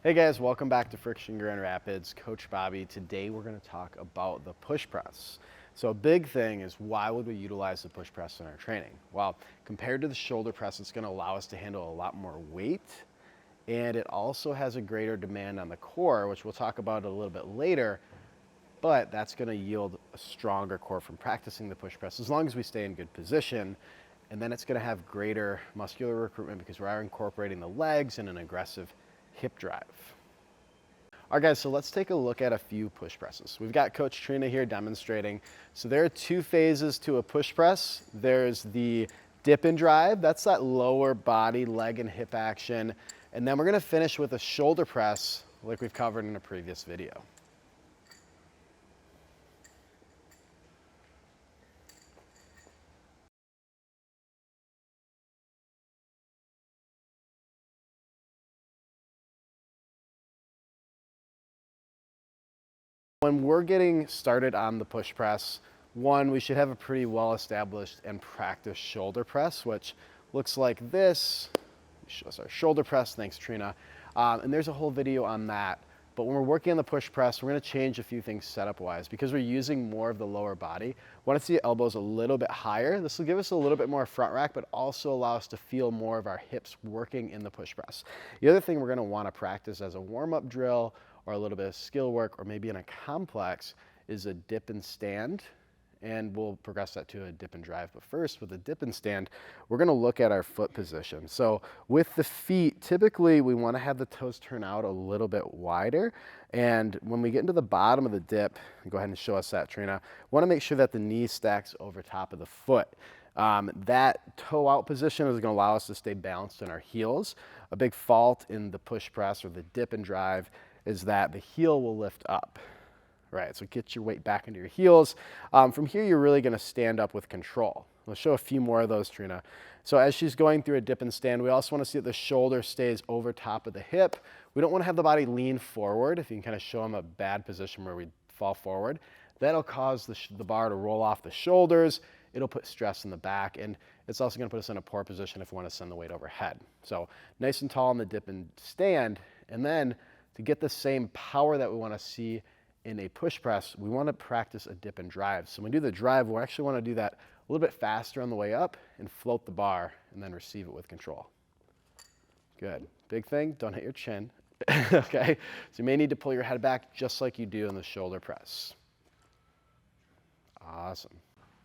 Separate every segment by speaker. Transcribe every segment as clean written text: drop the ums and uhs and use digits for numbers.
Speaker 1: Hey guys, welcome back to Friction Grand Rapids. Coach Bobby. Today we're going to talk about the push press. So a big thing is, why would we utilize the push press in our training? Well, compared to the shoulder press, it's going to allow us to handle a lot more weight, and it also has a greater demand on the core, which we'll talk about a little bit later, but that's going to yield a stronger core from practicing the push press as long as we stay in good position. And then it's going to have greater muscular recruitment because we are incorporating the legs and an aggressive hip drive. All right guys, so let's take a look at a few push presses. We've got Coach Trina here demonstrating. So there are two phases to a push press. There's the dip and drive. That's that lower body, leg and hip action. And then we're gonna finish with a shoulder press like we've covered in a previous video. When we're getting started on the push press, one, we should have a pretty well-established and practiced shoulder press, which looks like this. Show us our shoulder press, thanks Trina. And there's a whole video on that. But when we're working on the push press, we're gonna change a few things setup-wise. Because we're using more of the lower body, we wanna see the elbows a little bit higher. This will give us a little bit more front rack, but also allow us to feel more of our hips working in the push press. The other thing we're gonna wanna practice as a warm-up drill or a little bit of skill work, or maybe in a complex, is a dip and stand. And we'll progress that to a dip and drive. But first, with the dip and stand, we're gonna look at our foot position. So with the feet, typically we wanna have the toes turn out a little bit wider. And when we get into the bottom of the dip, go ahead and show us that, Trina, wanna make sure that the knee stacks over top of the foot. That toe out position is gonna allow us to stay balanced in our heels. A big fault in the push press or the dip and drive is that the heel will lift up. Right, so get your weight back into your heels. From here, you're really gonna stand up with control. We'll show a few more of those, Trina. So as she's going through a dip and stand, we also wanna see that the shoulder stays over top of the hip. We don't wanna have the body lean forward. If you can kind of show them a bad position where we fall forward, that'll cause the bar to roll off the shoulders. It'll put stress in the back, and it's also gonna put us in a poor position if we wanna send the weight overhead. So nice and tall on the dip and stand, and then to get the same power that we wanna see in a push press, we want to practice a dip and drive. So when we do the drive, we actually want to do that a little bit faster on the way up and float the bar and then receive it with control. Good. Big thing, don't hit your chin. Okay, so you may need to pull your head back just like you do in the shoulder press. Awesome.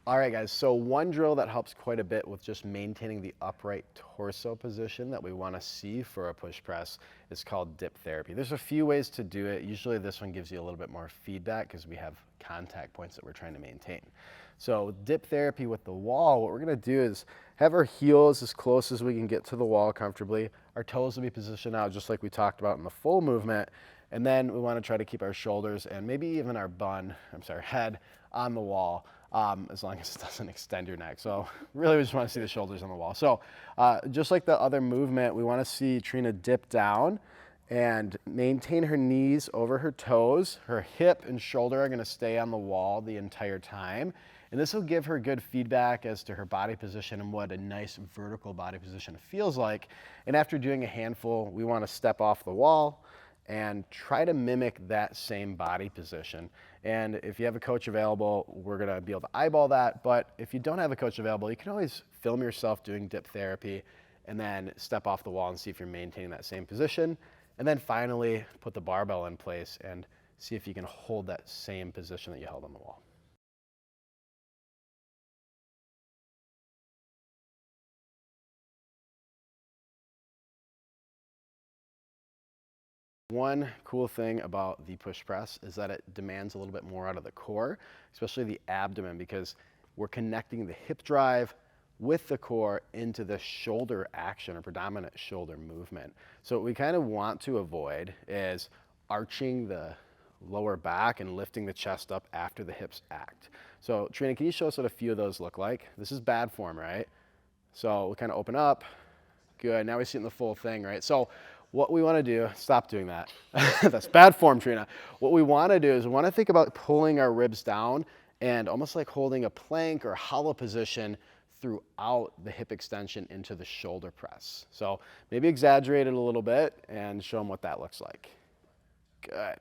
Speaker 1: All right guys, so one drill that helps quite a bit with just maintaining the upright torso position that we want to see for a push press is called dip therapy. There's a few ways to do it. Usually this one gives you a little bit more feedback because we have contact points that we're trying to maintain. So dip therapy with the wall, what we're going to do is have our heels as close as we can get to the wall comfortably. Our toes will be positioned out just like we talked about in the full movement. And then we want to try to keep our shoulders and maybe even our head on the wall. As long as it doesn't extend your neck. So really we just want to see the shoulders on the wall. So just like the other movement, we want to see Trina dip down and maintain her knees over her toes. Her hip and shoulder are going to stay on the wall the entire time. And this will give her good feedback as to her body position and what a nice vertical body position feels like. And after doing a handful, we want to step off the wall and try to mimic that same body position. And if you have a coach available, we're gonna be able to eyeball that. But if you don't have a coach available, you can always film yourself doing dip therapy and then step off the wall and see if you're maintaining that same position. And then finally, put the barbell in place and see if you can hold that same position that you held on the wall. One cool thing about the push press is that it demands a little bit more out of the core, especially the abdomen, because we're connecting the hip drive with the core into the shoulder action or predominant shoulder movement. So what we kind of want to avoid is arching the lower back and lifting the chest up after the hips act. So Trina, can you show us what a few of those look like? This is bad form, right? So we'll kind of open up. Good, now we see it in the full thing, right? So what we want to do, stop doing that. That's bad form, Trina. What we want to do is we want to think about pulling our ribs down and almost like holding a plank or hollow position throughout the hip extension into the shoulder press. So maybe exaggerate it a little bit and show them what that looks like. Good.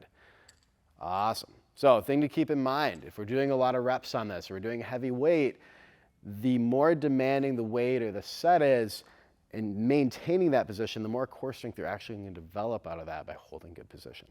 Speaker 1: Awesome. So thing to keep in mind, if we're doing a lot of reps on this, or we're doing heavy weight, the more demanding the weight or the set is, and maintaining that position, the more core strength you're actually going to develop out of that by holding good position.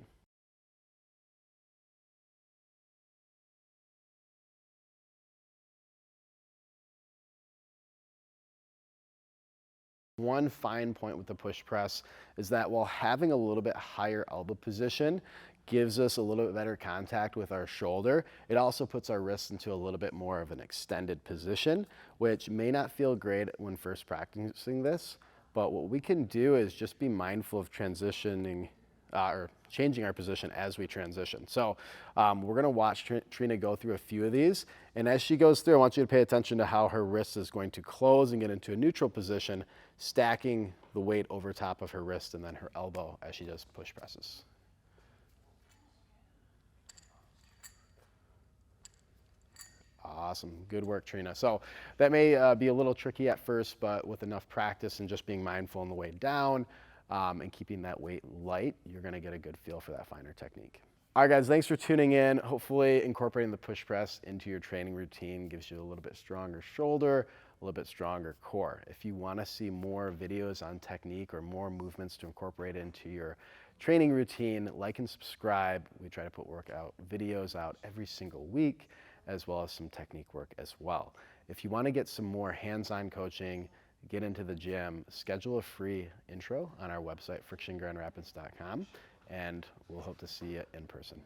Speaker 1: One fine point with the push press is that while having a little bit higher elbow position gives us a little bit better contact with our shoulder, it also puts our wrists into a little bit more of an extended position, which may not feel great when first practicing this, but what we can do is just be mindful of transitioning or changing our position as we transition. So we're gonna watch Trina go through a few of these, and as she goes through, I want you to pay attention to how her wrist is going to close and get into a neutral position, stacking the weight over top of her wrist and then her elbow as she does push presses. Awesome, good work, Trina. So that may be a little tricky at first, but with enough practice and just being mindful on the way down and keeping that weight light, you're gonna get a good feel for that finer technique. All right, guys, thanks for tuning in. Hopefully incorporating the push press into your training routine gives you a little bit stronger shoulder, a little bit stronger core. If you wanna see more videos on technique or more movements to incorporate into your training routine, like and subscribe. We try to put workout videos out every single week, as well as some technique work as well. If you want to get some more hands-on coaching, get into the gym, schedule a free intro on our website, frictiongrandrapids.com, and we'll hope to see you in person.